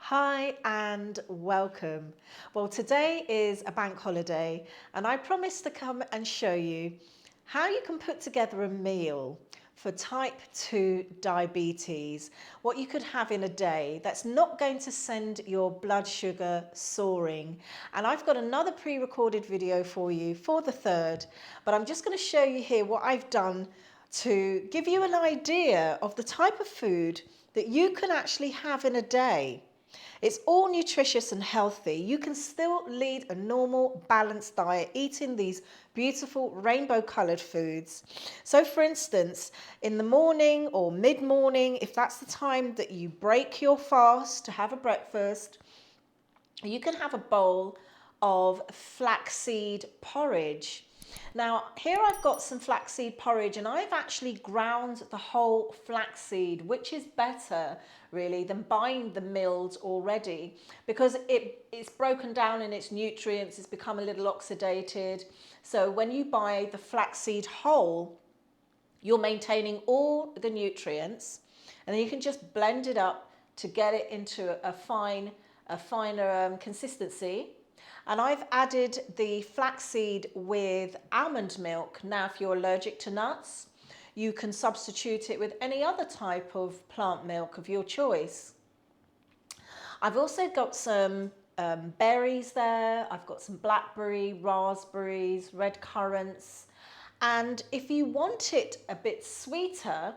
Hi and welcome. Well, today is a bank holiday and I promised to come and show you how you can put together a meal for type 2 diabetes, what you could have in a day that's not going to send your blood sugar soaring. And I've got another pre-recorded video for you for the third, but I'm just going to show you here what I've done to give you an idea of the type of food that you can actually have in a day. It's all nutritious and healthy. You can still lead a normal, balanced diet eating these beautiful rainbow coloured foods. So for instance, in the morning or mid-morning, if that's the time that you break your fast to have a breakfast, you can have a bowl of flaxseed porridge. Now, here I've got some flaxseed porridge and I've actually ground the whole flaxseed, which is better really than buying the milled already because it's broken down in its nutrients, it's become a little oxidated. So when you buy the flaxseed whole, you're maintaining all the nutrients and then you can just blend it up to get it into a finer consistency. And I've added the flaxseed with almond milk. Now, if you're allergic to nuts, you can substitute it with any other type of plant milk of your choice. I've also got some berries there. I've got some blackberry, raspberries, red currants. And if you want it a bit sweeter,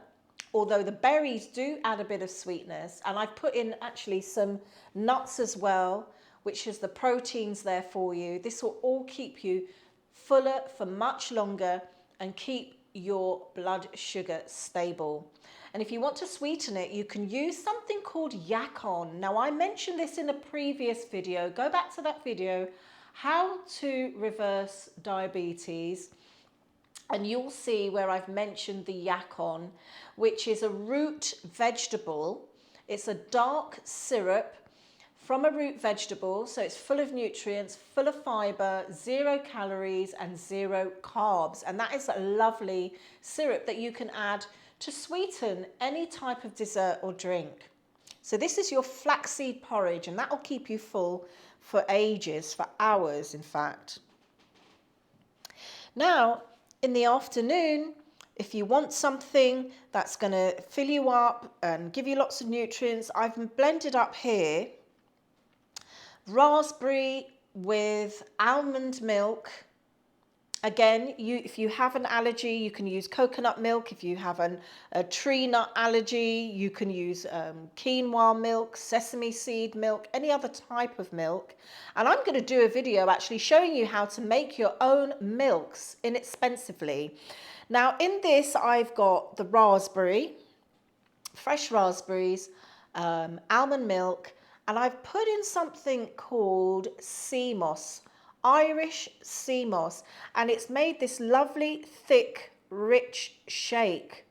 although the berries do add a bit of sweetness, and I've put in actually some nuts as well, which is the proteins there for you. This will all keep you fuller for much longer and keep your blood sugar stable. And if you want to sweeten it, you can use something called yacon. Now, I mentioned this in a previous video. Go back to that video, how to reverse diabetes. And you'll see where I've mentioned the yacon, which is a root vegetable. It's a dark syrup from a root vegetable, so it's full of nutrients, full of fiber, 0 calories and 0 carbs. And that is a lovely syrup that you can add to sweeten any type of dessert or drink. So this is your flaxseed porridge, and that will keep you full for ages, for hours in fact. Now, in the afternoon, if you want something that's going to fill you up and give you lots of nutrients, I've blended up here raspberry with almond milk. Again, if you have an allergy, you can use coconut milk. If you have a tree nut allergy, you can use quinoa milk, sesame seed milk, any other type of milk. And I'm going to do a video actually showing you how to make your own milks inexpensively. Now, in this, I've got the raspberry, fresh raspberries, almond milk, and I've put in something called sea moss, Irish sea moss, and it's made this lovely, thick, rich shake.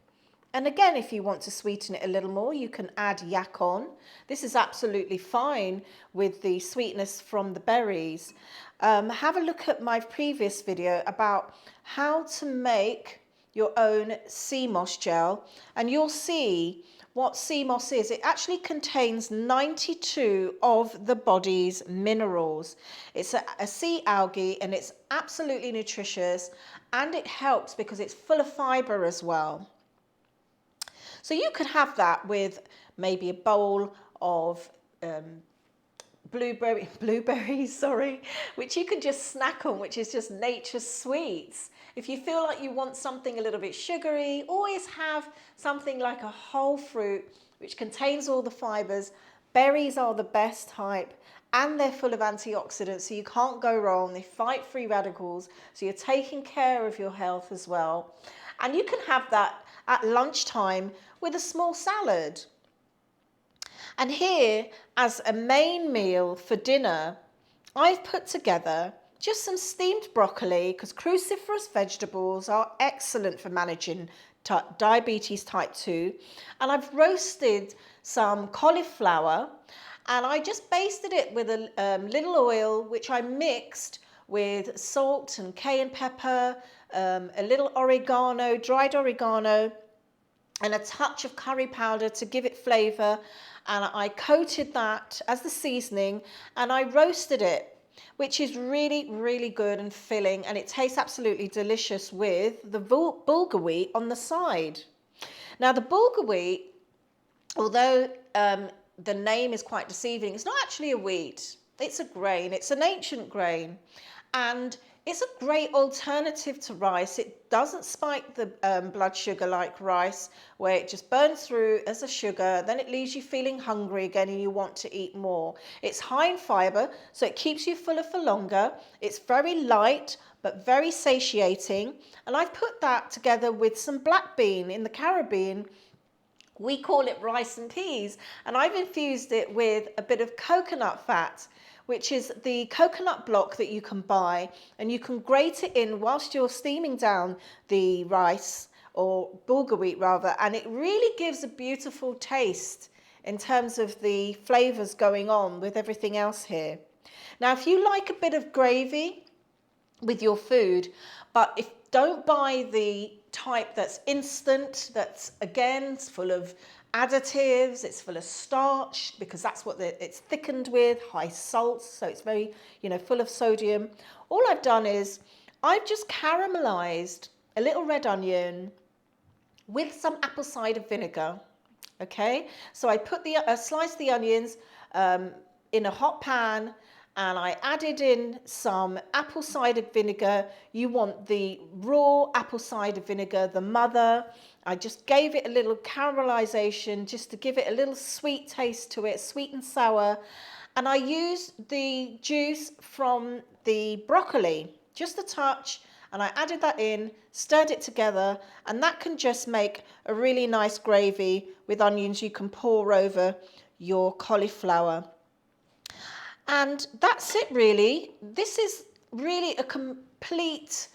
And again, if you want to sweeten it a little more, you can add yacon. This is absolutely fine with the sweetness from the berries. Have a look at my previous video about how to make your own sea moss gel, and you'll see what sea moss is. It actually contains 92 of the body's minerals. It's a sea algae and it's absolutely nutritious, and it helps because it's full of fiber as well. So you could have that with maybe a bowl of blueberries, which you can just snack on, which is just nature's sweets. If you feel like you want something a little bit sugary, always have something like a whole fruit which contains all the fibers. Berries are the best type and they're full of antioxidants, so you can't go wrong. They fight free radicals, so you're taking care of your health as well. And you can have that at lunchtime with a small salad. And here, as a main meal for dinner, I've put together just some steamed broccoli, because cruciferous vegetables are excellent for managing diabetes type 2. And I've roasted some cauliflower, and I just basted it with a little oil, which I mixed with salt and cayenne pepper, a little oregano, dried oregano, and a touch of curry powder to give it flavour. And I coated that as the seasoning and I roasted it, which is really, really good and filling, and it tastes absolutely delicious with the bulgur wheat on the side. Now the bulgur wheat, although the name is quite deceiving, it's not actually a wheat. It's a grain. It's an ancient grain, and it's a great alternative to rice. It doesn't spike the blood sugar like rice, where it just burns through as a sugar, then it leaves you feeling hungry again and you want to eat more. It's high in fibre, so it keeps you fuller for longer. It's very light, but very satiating. And I've put that together with some black bean. In the Caribbean, we call it rice and peas, and I've infused it with a bit of coconut fat, which is the coconut block that you can buy, and you can grate it in whilst you're steaming down the rice, or bulgur wheat rather, and it really gives a beautiful taste in terms of the flavours going on with everything else here. Now, if you like a bit of gravy with your food, but don't buy the type that's instant, that's again full of additives, it's full of starch, because that's what it's thickened with, high salt, so it's very, full of sodium. All I've done is I've just caramelized a little red onion with some apple cider vinegar. Okay, so I put sliced the onions in a hot pan, and I added in some apple cider vinegar. You want the raw apple cider vinegar, the mother. I just gave it a little caramelization just to give it a little sweet taste to it, sweet and sour. And I used the juice from the broccoli, just a touch, and I added that in, stirred it together, and that can just make a really nice gravy with onions you can pour over your cauliflower. And that's it really. This is really a complete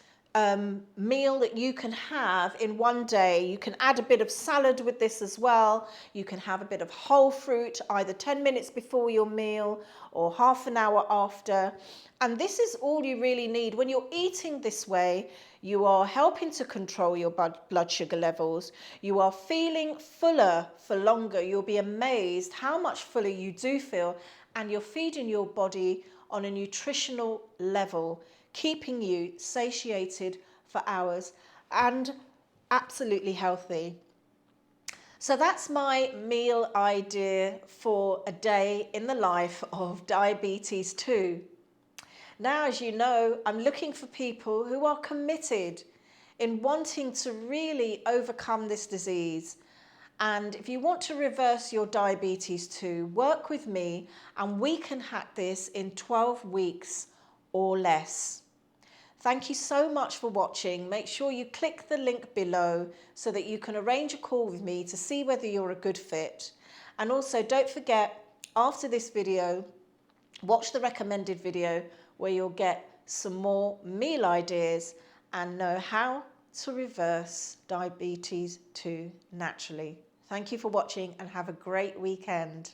meal that you can have in one day. You can add a bit of salad with this as well. You can have a bit of whole fruit either 10 minutes before your meal or half an hour after. And this is all you really need. When you're eating this way, you are helping to control your blood sugar levels. You are feeling fuller for longer. You'll be amazed how much fuller you do feel, and you're feeding your body on a nutritional level, keeping you satiated for hours and absolutely healthy. So that's my meal idea for a day in the life of diabetes 2. Now, as you know, I'm looking for people who are committed in wanting to really overcome this disease. And if you want to reverse your diabetes 2, work with me and we can hack this in 12 weeks or less. Thank you so much for watching. Make sure you click the link below so that you can arrange a call with me to see whether you're a good fit. And also don't forget, after this video, watch the recommended video where you'll get some more meal ideas and know how to reverse diabetes 2 naturally. Thank you for watching and have a great weekend.